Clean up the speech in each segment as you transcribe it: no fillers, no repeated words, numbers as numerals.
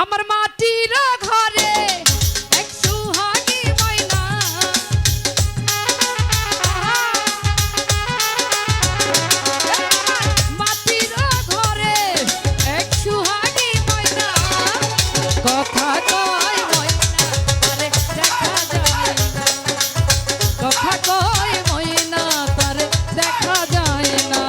আমার মাটির ঘরে এক সুহাগী ময়না, মাটির ঘরে এক সুহাগী ময়না, কথা কয় ময়না তারে দেখা যায় না, কথা কয় ময়না তারে দেখা যায় না।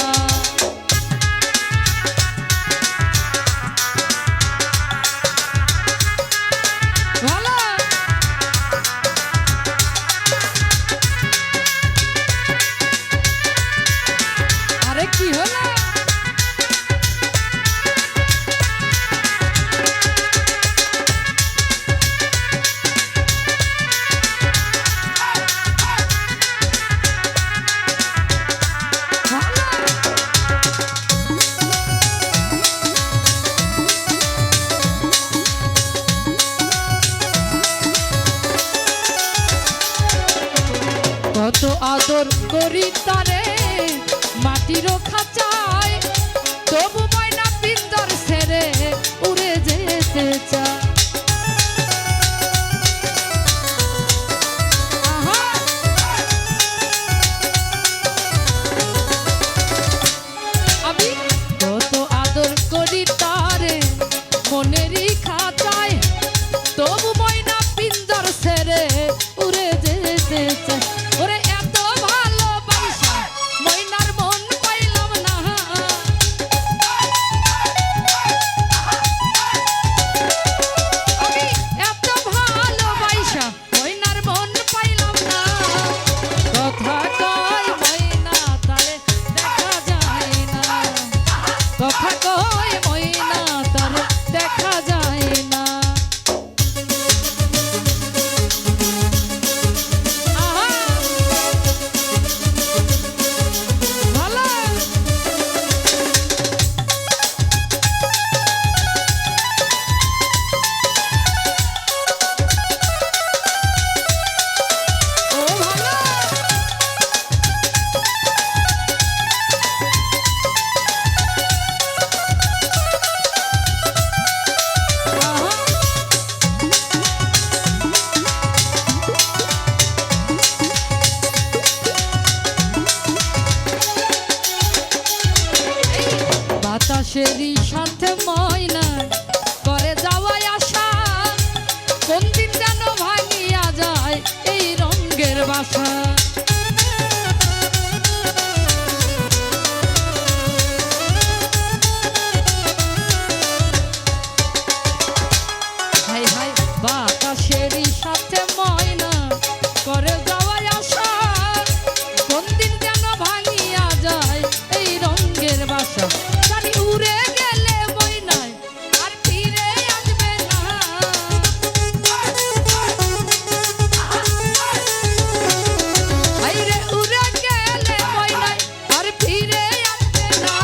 কি হলো? কত আদর করি তারে মাটির খাঁচায়, তবু ময়না পিঞ্জর ছেড়ে উড়ে যেতে চায়। আমি কত আদর করি তারে মনেরই খাঁচায়, তবু ময়না পিঞ্জর ছেড়ে উড়ে যেতে চায়। ওরে এত ভালোবাসা ময়নার মন পাইলাম না, আমি এত ভালোবাসা ময়নার মন পাইলাম না, কথা কয় ময়না তারে দেখা যায় না, কথা কয় ময়না তারে দেখা যায় না। বাতাসেরই সাথে ময়না করে যাওয়ায় আশা, কোন দিন যেন ভাঙিয়া যায় এই রঙের বাসা। হাই হাই বাতাসেরই সাথে ময়না করে যাওয়ায় আশা, কোন দিন যেন ভাঙিয়া যায় এই রঙের বাসা। উড়ে গেলে ময়নায় আর ফিরে আসবে না, আইরে উড়ে গেলে ময়নায় আর ফিরে আসবে না,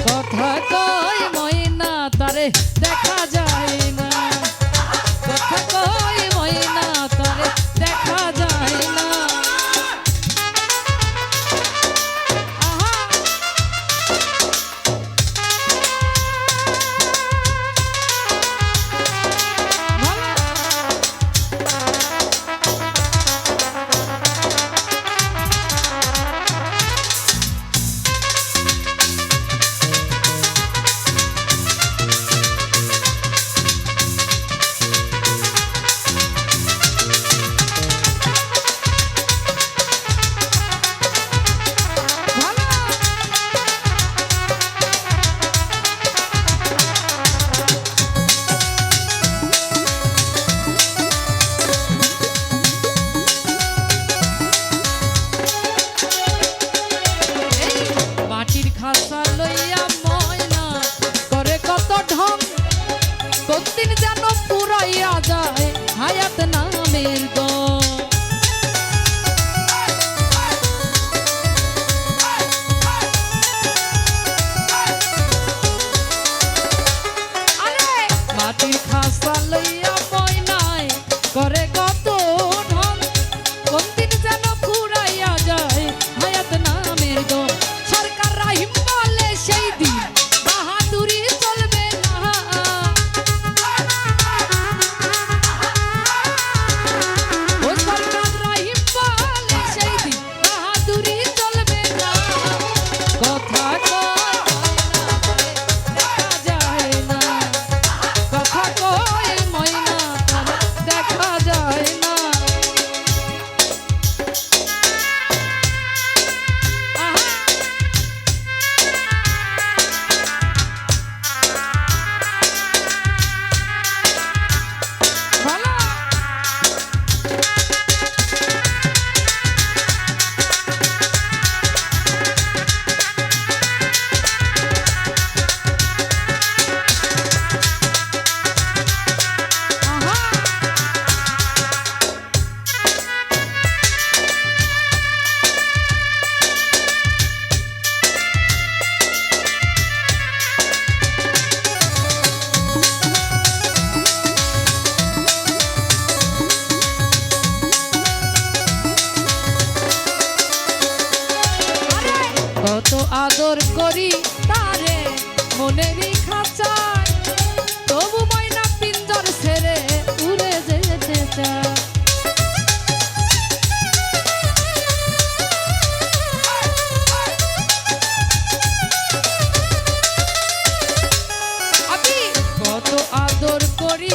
কথা কয় ময়না তারে দেখা যায় না, কথা কয় ময়না তারে দেখা যায় না। খাঁচা লইয়া ময়না করে কত ঢং, কতদিন যেন পুরাইয়া যায় হায়াত নামের গম। মাটির খাঁচা লইয়া ময়নায় করে কত ঢং, কতদিন যেন পুরাইয়া যায় হায়াত নামের গম। সরকার রাহিম বলে সেই দিন বাহাদুরি চলবে না, আদর করি তারে মনেরই খাঁচায়, তবু ময়না পিঞ্জর ছেড়ে উড়ে যেতে চায়। আমি কত আদর করি